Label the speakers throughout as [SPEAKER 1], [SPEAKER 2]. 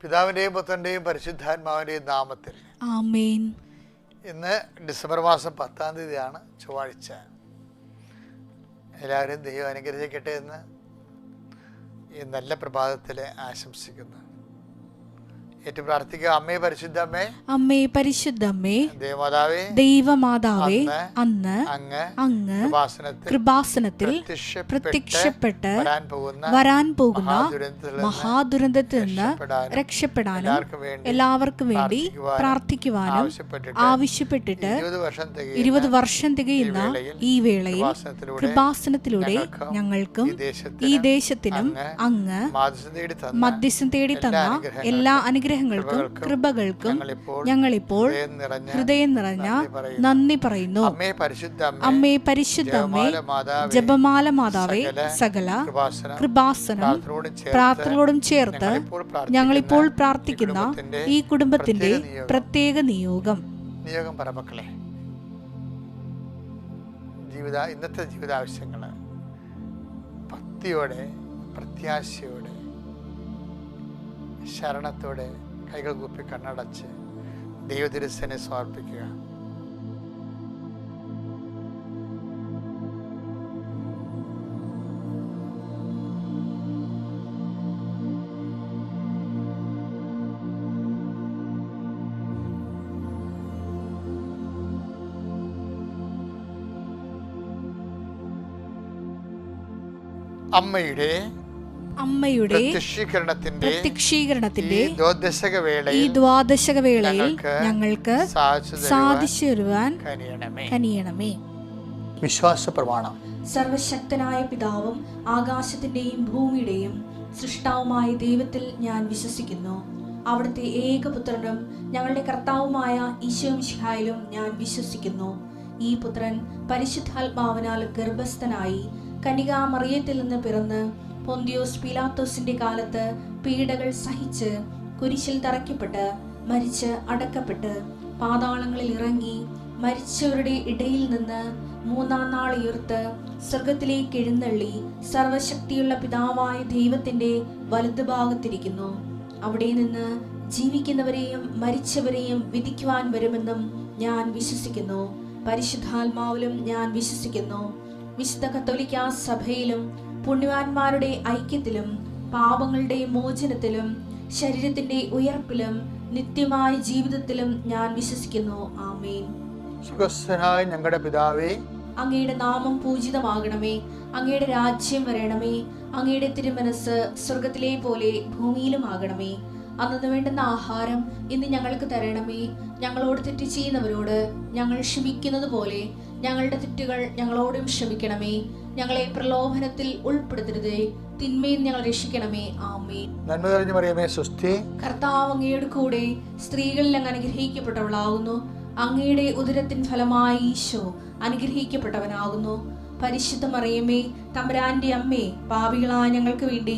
[SPEAKER 1] പിതാവിൻ്റെയും പുത്രൻ്റെയും പരിശുദ്ധാത്മാവിൻ്റെയും നാമത്തിൽ
[SPEAKER 2] ആമേൻ.
[SPEAKER 1] ഇന്ന് ഡിസംബർ മാസം 10-ാം തീയതിയാണ്, ചൊവ്വാഴ്ച. എല്ലാവരും ദൈവം അനുഗ്രഹിക്കട്ടെ എന്ന് ഈ നല്ല പ്രഭാതത്തിൽ ആശംസിക്കുന്നു. ഏറ്റു പ്രാർത്ഥിക്കുക. അമ്മേ പരിശുദ്ധമ്മേ,
[SPEAKER 2] അമ്മേ പരിശുദ്ധമ്മേ,
[SPEAKER 1] ദേവമാതാവേ,
[SPEAKER 2] ദൈവമാതാവേ, അന്ന് അങ്ങ്
[SPEAKER 1] കൃപാസനത്തിൽ
[SPEAKER 2] കൃപാസനത്തിൽ പ്രത്യക്ഷപ്പെട്ട് വരാൻ പോകുന്ന മഹാദുരന്തത്തിൽ നിന്ന് രക്ഷപ്പെടാനും എല്ലാവർക്കും വേണ്ടി പ്രാർത്ഥിക്കുവാനും ആവശ്യപ്പെട്ടിട്ട് 20 വർഷം തികയുന്ന ഈ വേളയിൽ കൃപാസനത്തിലൂടെ ഞങ്ങൾക്കും ഈ ദേശത്തിനും അങ്ങ് മധ്യസ്ഥം തേടി തന്ന എല്ലാ അനുഗ്രഹങ്ങൾക്കും കൃപകൾക്കും ഞങ്ങളിപ്പോൾ ഹൃദയം നിറഞ്ഞ നന്ദി പറയുന്നു. അമ്മേ പരിശുദ്ധമ്മേ, ജപമാല മാതാവേ, സകല കൃപാസനം പ്രാർത്ഥനയോടും ചേർത്ത് ഞങ്ങളിപ്പോൾ പ്രാർത്ഥിക്കുന്ന ഈ കുടുംബത്തിന്റെ പ്രത്യേക നിയോഗം
[SPEAKER 1] പറമക്കളെ, ഇന്നത്തെ ജീവിതാവശ്യങ്ങള് ഭക്തിയോടെ, പ്രത്യാശയോടെ, ശരണത്തോടെ കൈകൾ കൂപ്പി കണ്ണടച്ച് ദൈവതിരുസനെ സമർപ്പിക്കുക. അമ്മയുടെ
[SPEAKER 2] പ്രത്യക്ഷീകരണത്തിന്റെ
[SPEAKER 1] ഈ ദ്വാദശക വേളയിൽ
[SPEAKER 2] ഞങ്ങൾക്ക് സാധിച്ചു വരുവാൻ കനിയണമേ.
[SPEAKER 1] വിശ്വാസ പ്രമാണം.
[SPEAKER 2] സർവശക്തനായ പിതാവും ആകാശത്തിന്റെയും ഭൂമിയുടെയും സൃഷ്ടാവുമായ ദൈവത്തിൽ ഞാൻ വിശ്വസിക്കുന്നു. അവിടുത്തെ ഏകപുത്രനും ഞങ്ങളുടെ കർത്താവുമായ ഈശോ മിശിഹായിലും ഞാൻ വിശ്വസിക്കുന്നു. ഈ പുത്രൻ പരിശുദ്ധാത്മാവിനാൽ ഗർഭസ്ഥനായി കന്യകാമറിയത്തിൽ നിന്ന് പിറന്ന് പൊന്തിയോസ് പീലാത്തോസിന്റെ കാലത്ത് പീഡകൾ സഹിച്ച് കുരിശിൽ തറയ്ക്കപ്പെട്ട് മരിച്ച് അടക്കപ്പെട്ട് പാതാളങ്ങളിൽ ഇറങ്ങി മരിച്ചവരുടെ ഇടയിൽ നിന്ന് 3-ാം നാൾ ഉയർത്ത് സ്വർഗത്തിലേക്ക് എഴുന്നള്ളി സർവശക്തിയുള്ള പിതാവായ ദൈവത്തിന്റെ വലതുഭാഗത്തിരിക്കുന്നു. അവിടെ നിന്ന് ജീവിക്കുന്നവരെയും മരിച്ചവരെയും വിധിക്കുവാൻ വരുമെന്നും ഞാൻ വിശ്വസിക്കുന്നു. പരിശുദ്ധാത്മാവിലും ഞാൻ വിശ്വസിക്കുന്നു. വിശുദ്ധ കത്തോലിക്കാ സഭയിലും പുണ്യവാന്മാരുടെ ഐക്യത്തിലും പാപങ്ങളുടെ മോചനത്തിലും ശരീരത്തിന്റെ ഉയർപ്പിലും നിത്യമായ ജീവിതത്തിലും ഞാൻ വിശ്വസിക്കുന്നു. ആമേൻ.
[SPEAKER 1] സുഖസ്ഥനായ ഞങ്ങളുടെ പിതാവേ,
[SPEAKER 2] അങ്ങയുടെ നാമം പൂജിതമാകണമേ. അങ്ങയുടെ രാജ്യം വരണമേ. അങ്ങയുടെ തിരുമനസ് സ്വർഗത്തിലെ പോലെ ഭൂമിയിലും ആകണമേ. അന്നു വേണ്ടുന്ന ആഹാരം ഇന്ന് ഞങ്ങൾക്ക് തരണമേ. ഞങ്ങളോട് തെറ്റ് ചെയ്യുന്നവരോട് ഞങ്ങൾ ക്ഷമിക്കുന്നത് പോലെ ഞങ്ങളുടെ തെറ്റുകൾ ഞങ്ങളോടും ക്ഷമിക്കണമേ. ഞങ്ങളെ പ്രലോഭനത്തിൽ ഉൾപ്പെടുത്തരുതേ, തിന്മയിൽ ഞങ്ങൾ രക്ഷിക്കണമേ. ആമേൻ.
[SPEAKER 1] നന്മ നിറഞ്ഞ മറിയമേ, സ്വസ്തി.
[SPEAKER 2] കർത്താവ് അങ്ങയുടെ കൂടെ സ്ത്രീകളിൽ അങ്ങ് അനുഗ്രഹിക്കപ്പെട്ടവളാകുന്നു. അങ്ങയുടെ ഉദരത്തിൻ ഫലമായി ഈശോ അനുഗ്രഹിക്കപ്പെട്ടവനാകുന്നു. പരിശുദ്ധ മറിയമേ, തമ്പുരാന്റെ അമ്മേ, പാപികളായ ഞങ്ങൾക്ക് വേണ്ടി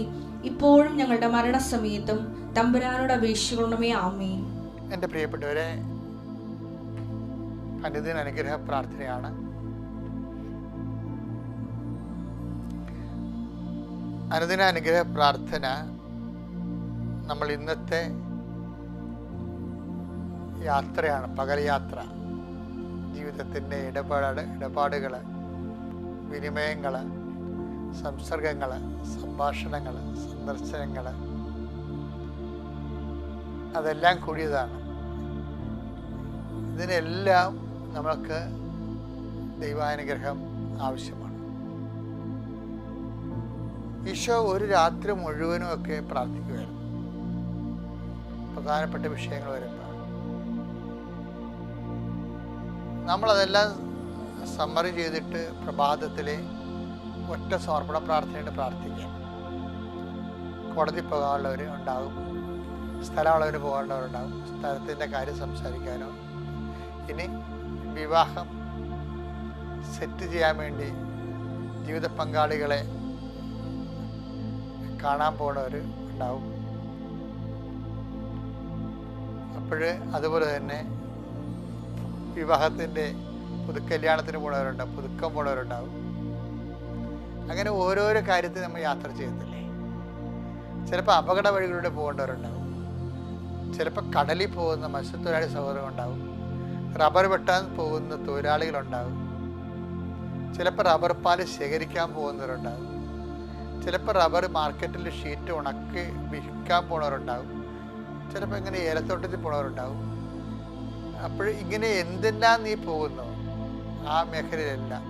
[SPEAKER 2] ഇപ്പോഴും ഞങ്ങളുടെ മരണസമയത്തും തമ്പുരാനോട് അപേക്ഷിക്കണമേ. ആമേൻ.
[SPEAKER 1] എൻ്റെ പ്രിയപ്പെട്ടവരെ, അനുദിന അനുഗ്രഹ പ്രാർത്ഥനയാണ്. അനുദിന അനുഗ്രഹ പ്രാർത്ഥന നമ്മൾ ഇന്നത്തെ യാത്രയാണ്, പകൽയാത്ര. ജീവിതത്തിൻ്റെ ഇടപാടുകൾ, വിനിമയങ്ങൾ, സംസർഗങ്ങൾ, സംഭാഷണങ്ങൾ, സന്ദർശനങ്ങൾ, അതെല്ലാം കൂടിയതാണ്. ഇതിനെല്ലാം നമുക്ക് ദൈവാനുഗ്രഹം ആവശ്യമാണ്. ഈശോ ഒരു രാത്രി മുഴുവനും ഒക്കെ പ്രാർത്ഥിക്കുമായിരുന്നു. പ്രധാനപ്പെട്ട വിഷയങ്ങൾ വരുമ്പോൾ നമ്മളതെല്ലാം സമ്മറി ചെയ്തിട്ട് പ്രഭാതത്തിലെ ഒറ്റ സമർപ്പണ പ്രാർത്ഥനയായിട്ട് പ്രാർത്ഥിക്കാം. കോടതി പോകാനുള്ളവർ ഉണ്ടാകും, സ്ഥലമുള്ളവർ പോകേണ്ടവരുണ്ടാകും, സ്ഥലത്തിൻ്റെ കാര്യം സംസാരിക്കാനോ, ഇനി വിവാഹം സെറ്റ് ചെയ്യാൻ വേണ്ടി ജീവിത പങ്കാളികളെ കാണാൻ പോകുന്നവർ ഉണ്ടാവും. അതുപോലെ തന്നെ വിവാഹത്തിൻ്റെ പുതുക്കല്യാണത്തിന് പോണവരുണ്ടാവും, പുതുക്കം പോണവരുണ്ടാവും. അങ്ങനെ ഓരോരോ കാര്യത്തിൽ നമ്മൾ യാത്ര ചെയ്യത്തില്ലേ. ചിലപ്പോൾ അപകട വഴികളിലൂടെ പോകേണ്ടവരുണ്ടാവും. ചിലപ്പോൾ കടലിൽ പോകുന്ന മത്സ്യത്തൊഴിലാളി സഹോദരങ്ങളുണ്ടാവും, റബ്ബർ വെട്ടാൻ പോകുന്ന തൊഴിലാളികളുണ്ടാവും, ചിലപ്പോൾ റബ്ബർ പാല് ശേഖരിക്കാൻ പോകുന്നവരുണ്ടാവും, ചിലപ്പോൾ റബ്ബർ മാർക്കറ്റിൽ ഷീറ്റ് ഉണക്കി വിൽക്കാൻ പോണവരുണ്ടാവും, ചിലപ്പോൾ ഇങ്ങനെ ഏലത്തോട്ടത്തിൽ പോണവരുണ്ടാവും. അപ്പോൾ ഇങ്ങനെ എന്തെല്ലാം നീ പോകുന്നു ആ മേഖലയിലെല്ലാം.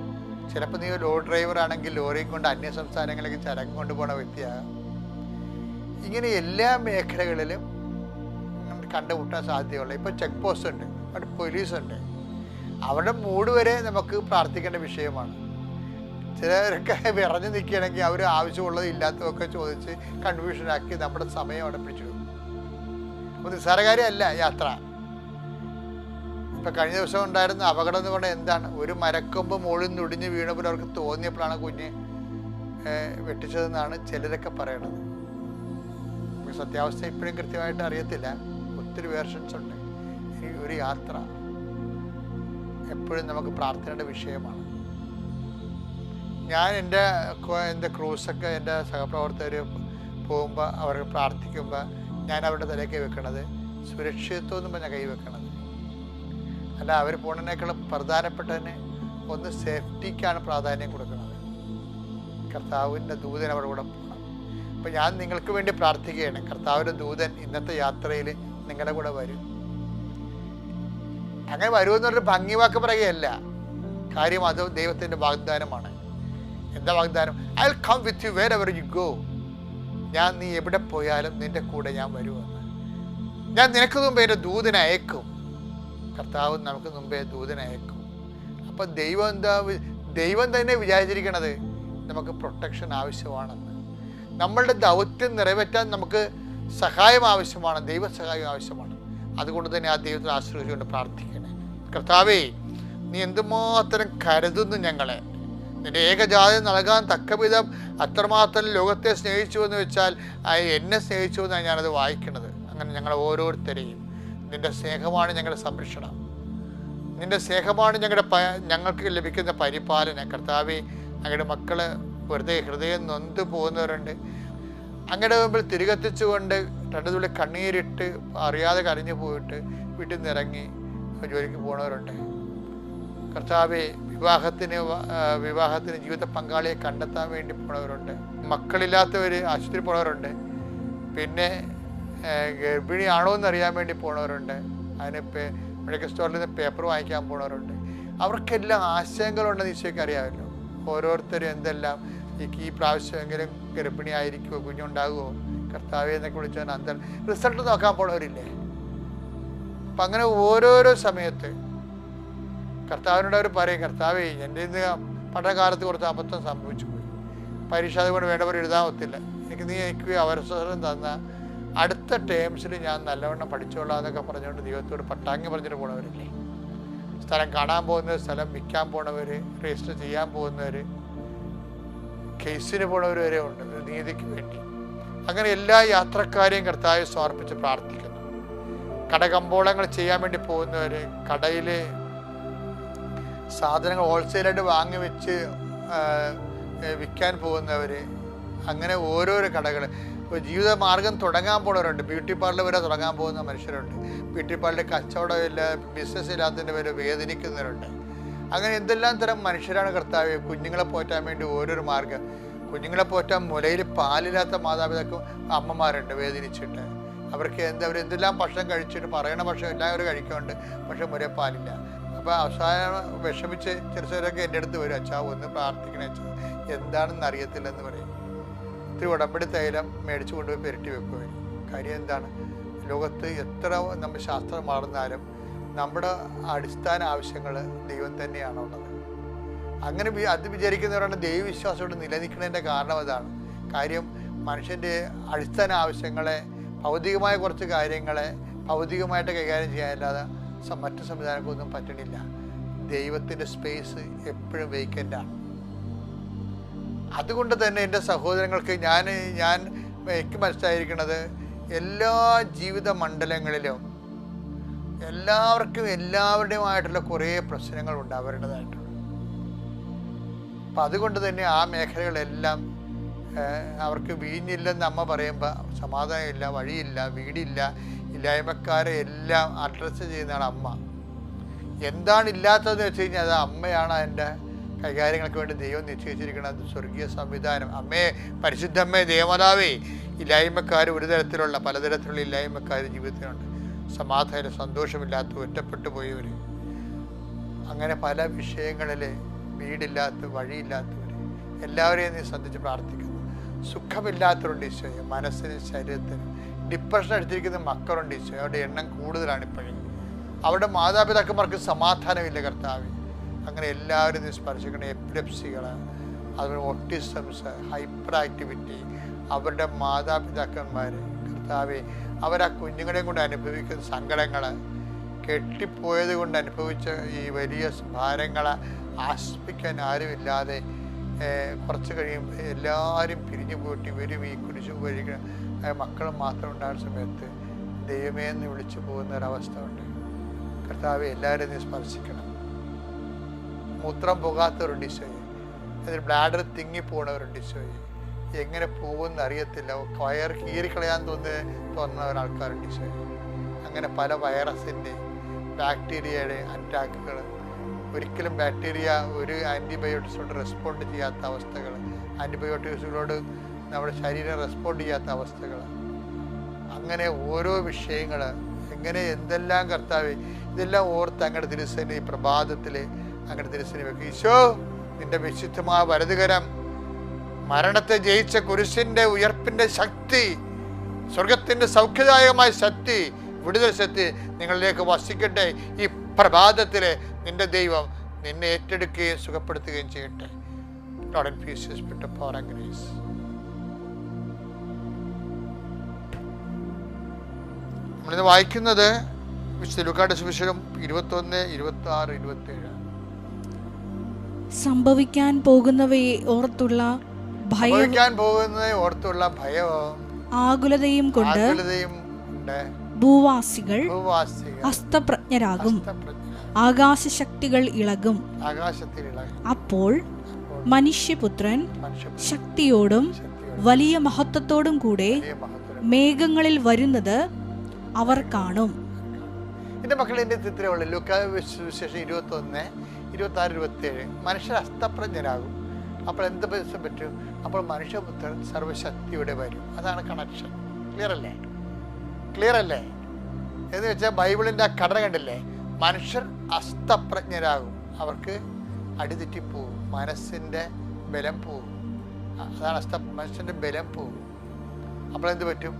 [SPEAKER 1] ചിലപ്പോൾ നീ ഒരു ലോറി ഡ്രൈവർ ആണെങ്കിൽ ലോറിയും കൊണ്ട് അന്യ സംസ്ഥാനങ്ങളിലേക്ക് ചരക്ക് കൊണ്ടുപോകുന്ന വ്യക്തിയാകാം. ഇങ്ങനെ എല്ലാ മേഖലകളിലും കണ്ടുമുട്ടാൻ സാധ്യതയുള്ള. ഇപ്പോൾ ചെക്ക് പോസ്റ്റ് ഉണ്ട്, അവിടെ പോലീസുണ്ട്, അവരുടെ മൂഡ് വരെ നമുക്ക് പ്രാർത്ഥിക്കേണ്ട വിഷയമാണ്. ചിലരൊക്കെ വിറഞ്ഞു നിൽക്കുകയാണെങ്കിൽ അവർ ആവശ്യമുള്ളത് ഇല്ലാത്തതൊക്കെ ചോദിച്ച് കൺഫ്യൂഷനാക്കി നമ്മുടെ സമയം അവിടെ പിടിച്ചിടും. അപ്പോൾ നിസ്സാരകാര്യമല്ല യാത്ര. ഇപ്പം കഴിഞ്ഞ ദിവസം ഉണ്ടായിരുന്ന അപകടം എന്ന് പറഞ്ഞാൽ എന്താണ്? ഒരു മരക്കൊമ്പ് മുകളിൽ നിന്ന് ഒടിഞ്ഞ് വീണപ്പോൾ അവർക്ക് തോന്നിയപ്പോഴാണ് കുഞ്ഞ് വെട്ടിച്ചതെന്നാണ് ചിലരൊക്കെ പറയണത്. സത്യാവസ്ഥ ഇപ്പോഴും കൃത്യമായിട്ട് അറിയത്തില്ല, ഒത്തിരി വേർഷൻസ് ഉണ്ട്. ഒരു യാത്ര എപ്പോഴും നമുക്ക് പ്രാർത്ഥനയുടെ വിഷയമാണ്. ഞാൻ എൻ്റെ ക്രൂസൊക്കെ എൻ്റെ സഹപ്രവർത്തകർ പോകുമ്പോൾ അവർ പ്രാർത്ഥിക്കുമ്പോൾ ഞാൻ അവരുടെ തലയ്ക്ക് വെക്കണത് സുരക്ഷിതത്വം എന്ന് പറഞ്ഞാൽ കൈ വെക്കണത് അല്ല. അവർ പോണതിനേക്കാളും പ്രധാനപ്പെട്ടതിന് ഒന്ന് സേഫ്റ്റിക്കാണ് പ്രാധാന്യം കൊടുക്കുന്നത്. കർത്താവിൻ്റെ ദൂതൻ അവരുടെ കൂടെ പോകണം. അപ്പം ഞാൻ നിങ്ങൾക്ക് വേണ്ടി പ്രാർത്ഥിക്കുകയാണ്, കർത്താവിൻ്റെ ദൂതൻ ഇന്നത്തെ യാത്രയിൽ നിങ്ങളുടെ കൂടെ വരും. അങ്ങനെ വരുമെന്ന് പറഞ്ഞൊരു ഭംഗി വാക്ക് പറയുകയല്ല, കാര്യം അത് ദൈവത്തിൻ്റെ വാഗ്ദാനമാണ്. എന്താ വാഗ്ദാനം? I will come with you wherever you go. ഞാൻ നീ എവിടെ പോയാലും നിൻ്റെ കൂടെ ഞാൻ വരുമെന്ന്. ഞാൻ നിനക്ക് മുമ്പേ എൻ്റെ ദൂതനെ അയക്കും. കർത്താവ് നമുക്ക് മുമ്പേ ദൂതനെ അയക്കും. അപ്പം ദൈവം തന്നെ വിചാരിച്ചിരിക്കണത് നമുക്ക് പ്രൊട്ടക്ഷൻ ആവശ്യമാണെന്ന്. നമ്മളുടെ ദൗത്യം നിറവേറ്റാൻ നമുക്ക് സഹായം ആവശ്യമാണ്, ദൈവസഹായം ആവശ്യമാണ്. അതുകൊണ്ട് തന്നെ ആ ദൈവത്തെ ആശ്രയിച്ചുകൊണ്ട് പ്രാർത്ഥിക്കണേ. കർത്താവേ, നീ എന്തുമാത്രം കരുതുന്നു ഞങ്ങളെ. നിന്റെ ഏകജാതി നൽകാൻ തക്ക വിധം അത്രമാത്രം ലോകത്തെ സ്നേഹിച്ചു എന്ന് വെച്ചാൽ എന്നെ സ്നേഹിച്ചു എന്നാണ് ഞാനത് വായിക്കുന്നത്. അങ്ങനെ ഞങ്ങളെ ഓരോരുത്തരെയും നിന്റെ സ്നേഹമാണ് ഞങ്ങളുടെ സംരക്ഷണം, നിന്റെ സ്നേഹമാണ് ഞങ്ങൾക്ക് ലഭിക്കുന്ന പരിപാലനം. കർത്താവേ, അങ്ങയുടെ മക്കൾ വെറുതെ ഹൃദയം നൊന്ത് പോകുന്നവരുണ്ട്. അങ്ങയുടെ മുമ്പിൽ തിരികെത്തിച്ചുകൊണ്ട് രണ്ടു തുള്ളി കണ്ണീരിട്ട് അറിയാതെ കരഞ്ഞു പോയിട്ട് വീട്ടിൽ നിന്ന് ഇറങ്ങി ജോലിക്ക് പോകുന്നവരുണ്ട്. കർത്താവെ, വിവാഹത്തിന് ജീവിത പങ്കാളിയെ കണ്ടെത്താൻ വേണ്ടി പോണവരുണ്ട്. മക്കളില്ലാത്തവർ ആശുപത്രി പോണവരുണ്ട്. പിന്നെ ഗർഭിണിയാണോ എന്നറിയാൻ വേണ്ടി പോണവരുണ്ട്. അതിന് മെഡിക്കൽ സ്റ്റോറിൽ നിന്ന് പേപ്പർ വാങ്ങിക്കാൻ പോണവരുണ്ട്. അവർക്കെല്ലാം ആശയങ്ങളുണ്ടെന്ന് ഈശോയ്ക്ക് അറിയാമല്ലോ. ഓരോരുത്തരും എന്തെല്ലാം ഈ പ്രാവശ്യമെങ്കിലും ഗർഭിണിയായിരിക്കുമോ, കുഞ്ഞുണ്ടാകുമോ, കർത്താവെ എന്നൊക്കെ വിളിച്ചാൽ റിസൾട്ട് നോക്കാൻ പോണവരില്ലേ. അപ്പം അങ്ങനെ ഓരോരോ സമയത്ത് കർത്താവിനോട് അവർ പറയും, കർത്താവേ, എൻ്റെ ഇന്ന് പഠനകാലത്ത് കുറച്ച് അബദ്ധം സംഭവിച്ചു പോയി, പരീക്ഷ അതുകൊണ്ട് വേണ്ടവർ എഴുതാൻ ഒത്തില്ല, എനിക്ക് അവസരം തന്ന അടുത്ത ടേംസിൽ ഞാൻ നല്ലവണ്ണം പഠിച്ചോളാം എന്നൊക്കെ പറഞ്ഞുകൊണ്ട് ദൈവത്തോട് പട്ടാങ്ങി പറഞ്ഞിട്ട് പോണവരില്ലേ. സ്ഥലം കാണാൻ പോകുന്നവർ, സ്ഥലം വിൽക്കാൻ പോണവർ, രജിസ്റ്റർ ചെയ്യാൻ പോകുന്നവർ, കേസിന് പോണവർ വരെ ഉണ്ട് ഒരു നീതിക്ക് വേണ്ടി. അങ്ങനെ എല്ലാ യാത്രക്കാരെയും കർത്താവെ സമർപ്പിച്ച് പ്രാർത്ഥിക്കുന്നു. കടകമ്പോളങ്ങൾ ചെയ്യാൻ വേണ്ടി പോകുന്നവർ, കടയിൽ സാധനങ്ങൾ ഹോൾസെയിലായിട്ട് വാങ്ങി വെച്ച് വിൽക്കാൻ പോകുന്നവർ, അങ്ങനെ ഓരോരോ കടകൾ. ഇപ്പോൾ ജീവിതമാർഗം തുടങ്ങാൻ പോകുന്നവരുണ്ട്. ബ്യൂട്ടി പാർലർ വരെ തുടങ്ങാൻ പോകുന്ന മനുഷ്യരുണ്ട്. ബ്യൂട്ടി പാർലറിൽ കച്ചവടമില്ല, ബിസിനസ് ഇല്ലാത്തതിൻ്റെ പേര് വേദനിക്കുന്നവരുണ്ട്. അങ്ങനെ എന്തെല്ലാം തരം മനുഷ്യരാണ് കർത്താവ്. കുഞ്ഞുങ്ങളെ പോറ്റാൻ വേണ്ടി ഓരോരോ മാർഗം. കുഞ്ഞുങ്ങളെ പോറ്റാൻ മുലയിൽ പാലില്ലാത്ത മാതാപിതാക്കൾ അമ്മമാരുണ്ട് വേദനിച്ചിട്ട്. അവർക്ക് അവരെന്തെല്ലാം ഭക്ഷണം കഴിച്ചിട്ട് പറയണ ഭക്ഷണം എല്ലാവരും കഴിക്കുന്നുണ്ട്, പക്ഷെ മുലയിൽ പാലില്ല. അപ്പോൾ അവസാനം വിഷമിച്ച് ചെറുസവരൊക്കെ എൻ്റെ അടുത്ത് വരും, അച്ഛാ ഒന്ന് പ്രാർത്ഥിക്കണേ അച്ഛാ, എന്താണെന്ന് അറിയത്തില്ലെന്ന് പറയും. ഇത്തിരി ഉടമ്പടി തൈലം മേടിച്ചു കൊണ്ടുപോയി പെരട്ടി വെക്കുകയും. കാര്യം എന്താണ്? ലോകത്ത് എത്ര നമ്മൾ ശാസ്ത്രം മാറുന്നാലും നമ്മുടെ അടിസ്ഥാന ആവശ്യങ്ങൾ ദൈവം തന്നെയാണുള്ളത്. അങ്ങനെ അത് വിചാരിക്കുന്നവരാണ് ദൈവവിശ്വാസത്തോട് നിലനിൽക്കുന്നതിൻ്റെ കാരണം അതാണ്. കാര്യം മനുഷ്യൻ്റെ അടിസ്ഥാന ആവശ്യങ്ങളെ, ഭൗതികമായ കുറച്ച് കാര്യങ്ങളെ ഭൗതികമായിട്ട് കൈകാര്യം ചെയ്യാനല്ലാതെ മറ്റു സംവിധാനങ്ങൾക്കൊന്നും പറ്റണില്ല. ദൈവത്തിൻ്റെ സ്പേസ് എപ്പോഴും വേക്കൻ്റാണ്. അതുകൊണ്ട് തന്നെ എൻ്റെ സഹോദരങ്ങൾക്ക് എനിക്ക് മനസ്സിലായിരിക്കുന്നത്, എല്ലാ ജീവിത മണ്ഡലങ്ങളിലും എല്ലാവരുടെയുമായിട്ടുള്ള കുറേ പ്രശ്നങ്ങളുണ്ട് അവരുടേതായിട്ടുള്ള. അപ്പം അതുകൊണ്ട് തന്നെ ആ മേഖലകളെല്ലാം അവർക്ക് വീഞ്ഞില്ലെന്ന് അമ്മ പറയുമ്പോൾ സമാധാനമില്ല, വഴിയില്ല, വീടില്ല, ഇല്ലായ്മക്കാരെ എല്ലാം അഡ്രസ്സ് ചെയ്യുന്നതാണ് അമ്മ. എന്താണ് ഇല്ലാത്തതെന്ന് വെച്ച് കഴിഞ്ഞാൽ അത് അമ്മയാണ്. അതിൻ്റെ കൈകാര്യങ്ങൾക്ക് വേണ്ടി ദൈവം നിശ്ചയിച്ചിരിക്കുന്നത് സ്വർഗീയ സംവിധാനം. അമ്മേ, പരിശുദ്ധമ്മേ, ദേവമാതാവേ, ഇല്ലായ്മക്കാർ ഒരു തരത്തിലുള്ള പലതരത്തിലുള്ള ഇല്ലായ്മക്കാർ ജീവിതത്തിലുണ്ട്. സമാധാനം, സന്തോഷമില്ലാത്ത, ഒറ്റപ്പെട്ടു പോയവർ, അങ്ങനെ പല വിഷയങ്ങളിൽ വീടില്ലാത്ത, വഴിയില്ലാത്തവർ, എല്ലാവരെയും നീ ശ്രദ്ധിച്ച് പ്രാർത്ഥിക്കുന്നു. സുഖമില്ലാത്തവരുണ്ട് ഈശോയെ, മനസ്സിന് ശരീരത്തിന്. ഡിപ്രഷൻ അടിച്ചിരിക്കുന്ന മക്കളുണ്ട് ഈശോയെ, അവരുടെ എണ്ണം കൂടുതലാണ് ഇപ്പോഴും. അവരുടെ മാതാപിതാക്കന്മാർക്ക് സമാധാനമില്ല കർത്താവേ. അങ്ങനെ എല്ലാവരും നീ സ്പർശിക്കണം. എപ്പിലെപ്സികൾ, അതുപോലെ ഓട്ടിസംസ്, ഹൈപ്പർ ആക്ടിവിറ്റി, അവരുടെ മാതാപിതാക്കന്മാർ കർത്താവേ, അവരാ കുഞ്ഞുങ്ങളെയും കൊണ്ട് അനുഭവിക്കുന്ന സങ്കടങ്ങൾ, കെട്ടിപ്പോയത് കൊണ്ട് അനുഭവിച്ച ഈ വലിയ ഭാരങ്ങളെ ആസ്വദിക്കാൻ ആരുമില്ലാതെ കുറച്ച് കഴിയുമ്പോൾ എല്ലാവരും പിരിഞ്ഞു പോയിട്ട് ഇവരും ഈ കുരിശു കഴിക്കുന്ന മക്കളും മാത്രം ഉണ്ടാകുന്ന സമയത്ത് ദൈവമേ എന്ന് വിളിച്ചു പോകുന്ന ഒരവസ്ഥ ഉണ്ട് കർത്താവെ. എല്ലാവരും നീ സ്പർശിക്കണം. മൂത്രം പോകാത്തവരുണ്ട് ഈശോയെ, അതിൽ ബ്ലാഡർ തിങ്ങിപ്പോണവരുണ്ട് ഈശോയെ, എങ്ങനെ പോകുമെന്ന് അറിയത്തില്ല, വയർ കീറിക്കളയാൻ തോന്നുന്ന ഒരാൾക്കാരുണ്ട് ഈശോയെ. അങ്ങനെ പല വൈറസിൻ്റെ, ബാക്ടീരിയയുടെ അറ്റാക്കുകൾ, ഒരിക്കലും ബാക്ടീരിയ ഒരു ആൻറ്റിബയോട്ടിക്സിനോട് റെസ്പോണ്ട് ചെയ്യാത്ത അവസ്ഥകൾ, ആൻറ്റിബയോട്ടിക്സുകളോട് നമ്മുടെ ശരീരം റെസ്പോണ്ട് ചെയ്യാത്ത അവസ്ഥകൾ, അങ്ങനെ ഓരോ വിഷയങ്ങൾ, എങ്ങനെ എന്തെല്ലാം കർത്താവേ, ഇതെല്ലാം ഓർത്ത് അങ്ങയുടെ തിരുസേന ഈ പ്രഭാതത്തിൽ അങ്ങയുടെ തിരുസേന വെക്കും. ഈശോ, നിന്റെ വിശുദ്ധമായ വലതുകരം, മരണത്തെ ജയിച്ച കുരിശിൻ്റെ ഉയർപ്പിൻ്റെ ശക്തി, സ്വർഗത്തിൻ്റെ സൗഖ്യദായകമായ ശക്തി, വിടുതൽ ശക്തി നിങ്ങളിലേക്ക് വസിക്കട്ടെ. ഈ പ്രഭാതത്തിൽ നിന്റെ ദൈവം നിന്നെ ഏറ്റെടുക്കുകയും സുഖപ്പെടുത്തുകയും ചെയ്യട്ടെ. Lord, infuse your spirit of power and grace. നമ്മളിന്ന് വായിക്കുന്നത് വിശുദ്ധ ലൂക്കായുടെ സുവിശേഷം 21, 26, 27.
[SPEAKER 2] സംഭവിക്കാൻ പോകുന്നവയെ ഓർത്തുള്ള
[SPEAKER 1] ഭയവും
[SPEAKER 2] ആകുലതയും കൊണ്ട് ഭൂവാസികൾ അസ്തപ്രജ്ഞരാകും, ആകാശശക്തികൾ ഇളകും. അപ്പോൾ മനുഷ്യപുത്രൻ ശക്തിയോടും വലിയ മഹത്വത്തോടും കൂടെ മേഘങ്ങളിൽ വരുന്നത് അവർ കാണും.
[SPEAKER 1] എൻ്റെ മക്കൾ, എൻ്റെ ചിത്രമുള്ള ലൂക്കായുടെ സുവിശേഷം 21, 26, 27. മനുഷ്യർ അസ്തപ്രജ്ഞരാകും. അപ്പോൾ എന്ത് പറ്റും? അപ്പോൾ മനുഷ്യപുത്രൻ സർവശക്തിയോടെ വരും. അതാണ് കണക്ഷൻ. ക്ലിയർ അല്ലേ? എന്ന് വെച്ചാൽ ബൈബിളിൻ്റെ ആ ഘടന കണ്ടില്ലേ? മനുഷ്യർ അസ്തപ്രജ്ഞരാകും, അവർക്ക് അടിതെറ്റിപ്പോവും, മനസ്സിൻ്റെ ബലം പോവും. അതാണ് മനുഷ്യൻ്റെ ബലം പോവും. അപ്പോൾ എന്ത് പറ്റും?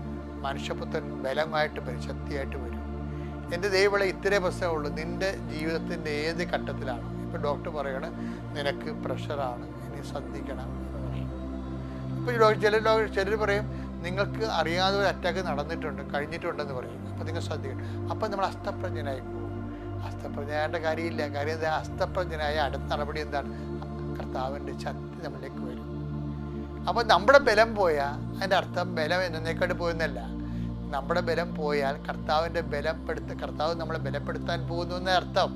[SPEAKER 1] മനുഷ്യപുത്രൻ ബലമായിട്ട് വരും, ശക്തിയായിട്ട് വരും. എൻ്റെ ദൈവങ്ങളെ, ഇത്രേ പ്രശ്നമുള്ളൂ. നിൻ്റെ ജീവിതത്തിൻ്റെ ഏത് ഘട്ടത്തിലാണ്? ഇപ്പോൾ ഡോക്ടർ പറയണ നിനക്ക് പ്രഷറാണ്, ഇനി ശ്രദ്ധിക്കണം എന്ന് പറയും. ഇപ്പോൾ ചിലർ പറയും നിങ്ങൾക്ക് അറിയാതെ ഒരു അറ്റാക്ക് കഴിഞ്ഞിട്ടുണ്ടെന്ന് പറയും. അപ്പോൾ നിങ്ങൾ ശ്രദ്ധിക്കണം. അപ്പം നമ്മൾ അസ്തപ്രജ്ഞനായി പോകും. അസ്തപ്രജ്ഞനായ കാര്യമില്ല. കാര്യം എന്താ? അസ്തപ്രജ്ഞനായ അടുത്ത നടപടി എന്താണ്? കർത്താവിൻ്റെ ശക്തി നമ്മളിലേക്ക് വരും. അപ്പോൾ നമ്മുടെ ബലം പോയാൽ അതിൻ്റെ അർത്ഥം ബലം എന്നേക്കാട്ട് പോയെന്നല്ല. നമ്മുടെ ബലം പോയാൽ കർത്താവ് നമ്മളെ ബലപ്പെടുത്താൻ പോകുന്നു എന്നേ അർത്ഥം.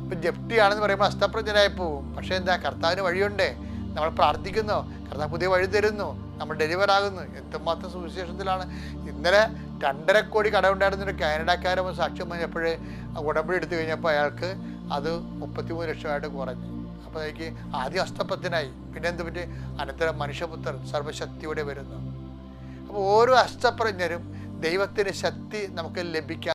[SPEAKER 1] ഇപ്പം ജപ്തിയാണെന്ന് പറയുമ്പോൾ അസ്തപ്രജ്ഞനായി പോവും. പക്ഷേ എന്താ? കർത്താവിന് വഴിയുണ്ടേ. നമ്മൾ പ്രാർത്ഥിക്കുന്നു, കർത്താവ് പുതിയ വഴി തരുന്നു, നമ്മൾ ഡെലിവർ ആകുന്നു. എന്തുമാത്രം സുവിശേഷത്തിലാണ്. ഇന്നലെ 2.5 കോടി കടമുണ്ടായിരുന്നൊരു കാനഡക്കാരൻ സാക്ഷ്യം പറഞ്ഞപ്പോഴേ ഉടമ്പടി എടുത്തു കഴിഞ്ഞപ്പോൾ അയാൾക്ക് അത് 33 ലക്ഷമായിട്ട് കുറഞ്ഞു. അപ്പോൾ എനിക്ക് ആദ്യം അസ്തപ്രജ്ഞനായി, പിന്നെ എന്ത് പറ്റി? അനന്തരം മനുഷ്യപുത്രൻ സർവശക്തിയോടെ വരുന്നു. അപ്പോൾ ഓരോ അസ്തപ്രജ്ഞരും ദൈവത്തിൻ്റെ ശക്തി നമുക്ക് ലഭിക്കാൻ